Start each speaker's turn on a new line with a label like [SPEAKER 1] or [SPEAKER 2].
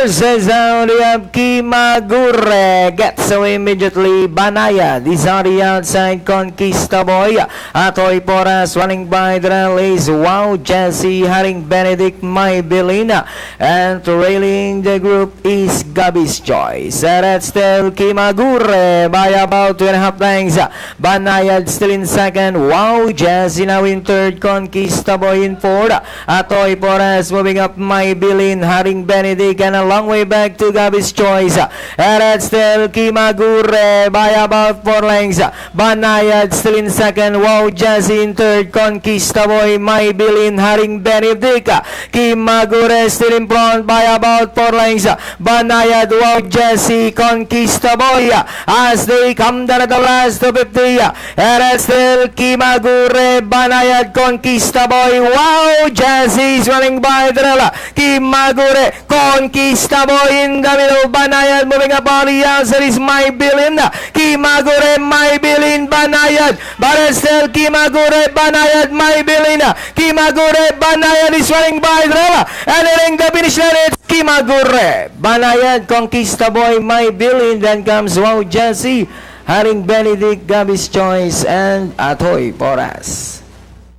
[SPEAKER 1] Says down the Kimagure gets away immediately. Banayad is on the outside. Conquista Boy. Atoy Porras running by the rallies. Wow Jesse Haring Benedict Maybelina. And trailing the group is Gabby's Choice. That's still Kimagure by about 2.5 lengths. Banayad still in second. Wow Jesse now in third. Conquista Boy in fourth. Atoy Porras moving up. Maybelline Haring Benedict and a long way back to Gabby's Choice. And that's still Kimagure by about 4 lengths. Banayad still in second. Wow Jesse in third. Conquista Boy Maybelline Haring Benedict. Kimagure still in front by about 4 lengths. Banayad, Wow Jesse, Conquista Boy as they come down at the last 250. And that's still Kimagure, Banayad, Conquista Boy. Wow Jesse is running by the Kimagure, Conquista Boy in the middle. Banayad moving up on the outside is Maybelline. Kimagure, Maybelline, Banayad. But still Kimagure, Banayad, Maybelline. Kimagure, Banayad is running by the and entering the finish line. It's Kimagure, Banayad, Conquista Boy, Maybelline. Then comes Wow Jesse, Haring Benedict, Gabby's Choice, and Atoy Porras.